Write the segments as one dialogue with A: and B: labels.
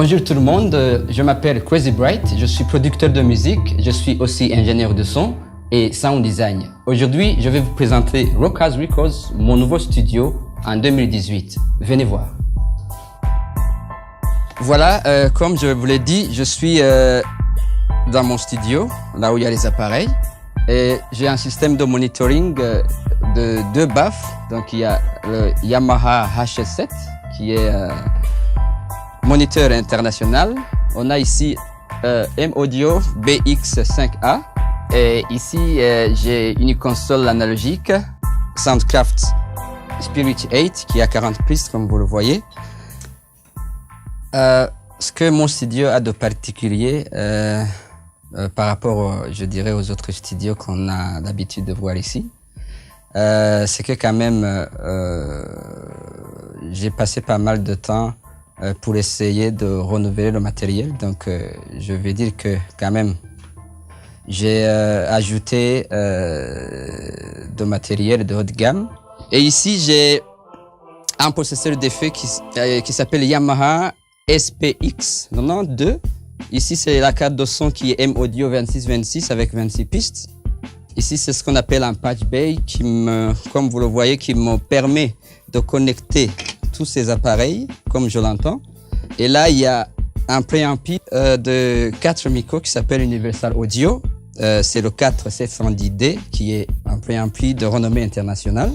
A: Bonjour tout le monde, je m'appelle Crazy Bright, je suis producteur de musique, je suis aussi ingénieur de son et sound design. Aujourd'hui, je vais vous présenter Rockaz Records, mon nouveau studio en 2018. Venez voir. Voilà, comme je vous l'ai dit, je suis dans mon studio, là où il y a les appareils, et j'ai un système de monitoring de deux baffes. Donc il y a le Yamaha HS7 qui est moniteur international. On a ici M-Audio BX5A et ici j'ai une console analogique Soundcraft Spirit 8 qui a 40 pistes comme vous le voyez. Ce que mon studio a de particulier par rapport, je dirais, aux autres studios qu'on a l'habitude de voir ici, c'est que quand même j'ai passé pas mal de temps pour essayer de renouveler le matériel. Donc je vais dire que quand même j'ai ajouté de matériel de haute gamme. Et ici j'ai un processeur d'effet qui s'appelle Yamaha SPX 92. Ici c'est la carte de son qui est M-Audio 2626 avec 26 pistes. Ici c'est ce qu'on appelle un patch bay qui comme vous le voyez, qui me permet de connecter tous ces appareils comme je l'entends. Et là il y a un préampli de 4 micros qui s'appelle Universal Audio. C'est le 4710D qui est un préampli de renommée internationale.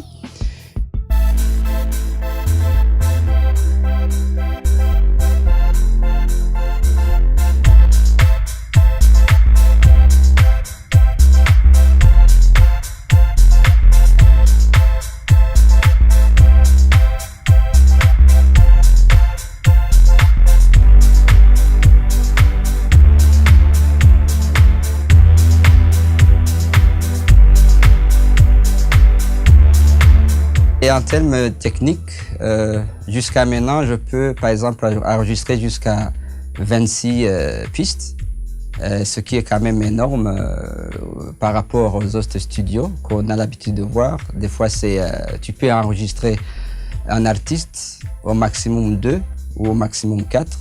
A: Et en termes techniques, jusqu'à maintenant, je peux par exemple enregistrer jusqu'à 26 pistes, ce qui est quand même énorme par rapport aux autres studios qu'on a l'habitude de voir. Des fois, tu peux enregistrer un artiste au maximum 2 ou au maximum 4.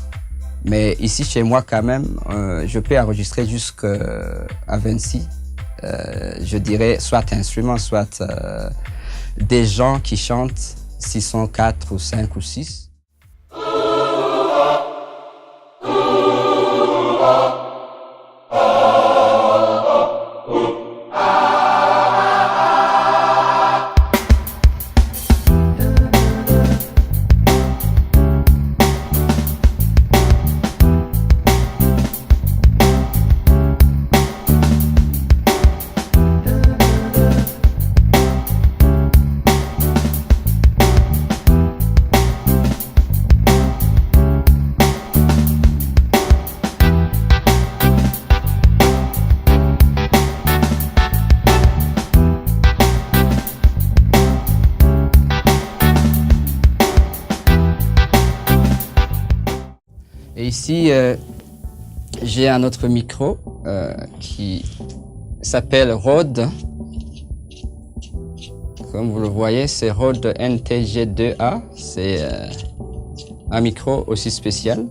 A: Mais ici, chez moi, quand même, je peux enregistrer jusqu'à 26. Je dirais soit instruments, soit des gens qui chantent, s'ils sont 4 ou 5 ou 6. Et ici, j'ai un autre micro qui s'appelle Rode. Comme vous le voyez, c'est Rode NTG2A. C'est un micro aussi spécial.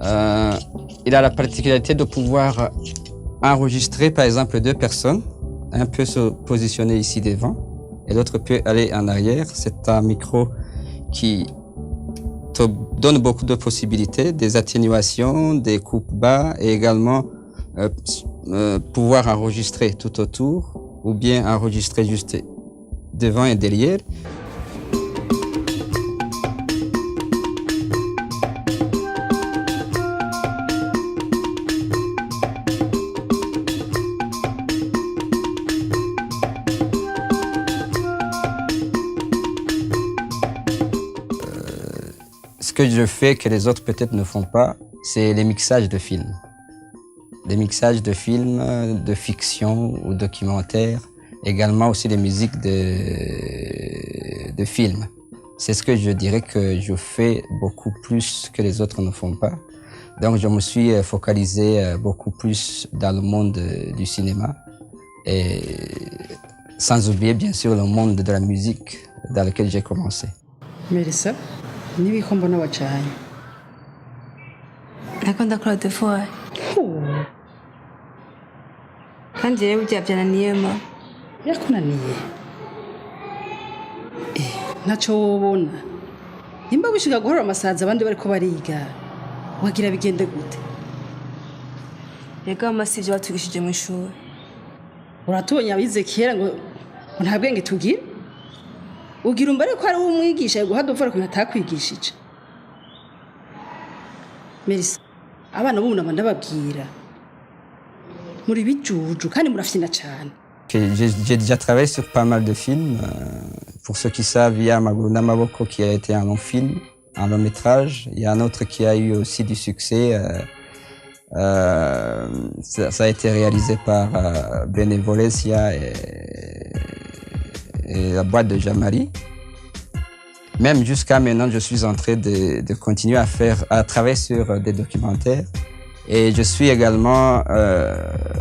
A: Il a la particularité de pouvoir enregistrer par exemple 2 personnes. Un peut se positionner ici devant et l'autre peut aller en arrière. C'est un micro qui te donne beaucoup de possibilités, des atténuations, des coupes bas et également pouvoir enregistrer tout autour ou bien enregistrer juste devant et derrière. Ce que je fais que les autres peut-être ne font pas, c'est les mixages de films. Des mixages de films, de fiction ou documentaires, également aussi des musiques de films. C'est ce que je dirais que je fais beaucoup plus que les autres ne font pas. Donc je me suis focalisé beaucoup plus dans le monde du cinéma et sans oublier bien sûr le monde de la musique dans lequel j'ai commencé.
B: Melissa, n'ibiko mbona wacanye nakunda Claude wawe kandi rero burya byananiye ma
C: birakunaniye ntacyo wobona nimba wishaka guhora amasaza abandi bariko bariga wagira bigende gute
B: rega amasi ibyo batwigishije mu ishuri
C: uratubonye abize kera ngo nta bwenge tugira ugira umbare ko ari wo umwigisha yaguha dovora kuntu atakwigishije Melissa abana b'ubu nabo ndababwira muri bijuju kandi murafyina cyane.
A: J'ai déjà travaillé sur pas mal de films. Pour ceux qui savent, il y a Maguru Namaboko qui a été un long film, un long métrage. Il y a un autre qui a eu aussi du succès. Ça a été réalisé par Benevolencia et la boîte de Jamari. Même jusqu'à maintenant, je suis en train de continuer à travailler sur des documentaires. Et je suis également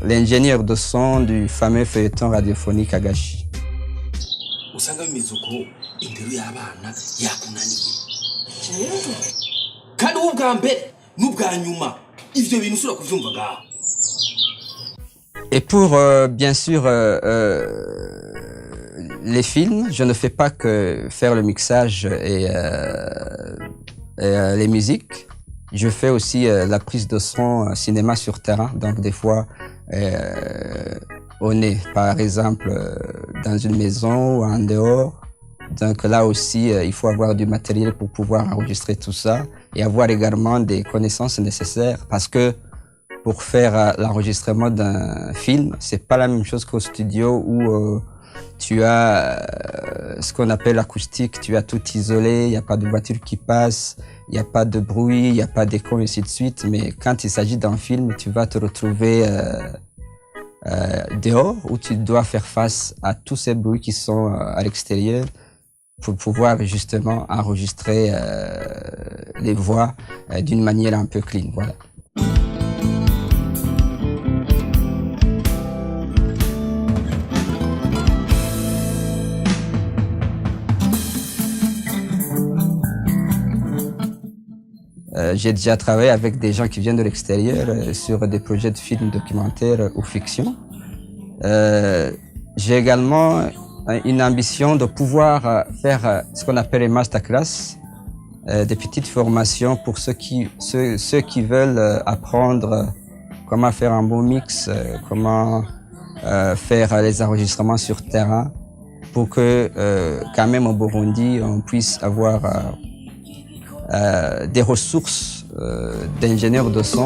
A: l'ingénieur de son du fameux feuilleton radiophonique Agashi.
D: Usanga bimeze uko indero y'abana yakunaniye kandi ubwa mbere n'ubwa nyuma ivyo bintu usura kuvyumva ngaho.
A: Et pour bien sûr les films, je ne fais pas que faire le mixage et les musiques. Je fais aussi la prise de son cinéma sur terrain. Donc des fois, on est par exemple dans une maison ou en dehors. Donc là aussi, il faut avoir du matériel pour pouvoir enregistrer tout ça et avoir également des connaissances nécessaires parce que pour faire l'enregistrement d'un film, c'est pas la même chose qu'au studio où tu as ce qu'on appelle l'acoustique, tu as tout isolé, il n'y a pas de voiture qui passe, il n'y a pas de bruit, il n'y a pas d'écho, et ainsi de suite. Mais quand il s'agit d'un film, tu vas te retrouver dehors où tu dois faire face à tous ces bruits qui sont à l'extérieur pour pouvoir justement enregistrer les voix d'une manière un peu clean. Voilà. J'ai déjà travaillé avec des gens qui viennent de l'extérieur sur des projets de films documentaires ou fiction. J'ai également une ambition de pouvoir faire ce qu'on appelle les masterclass, des petites formations pour ceux qui veulent apprendre comment faire un bon mix, comment faire les enregistrements sur terrain, pour que quand même au Burundi on puisse avoir des ressources d'ingénieurs de son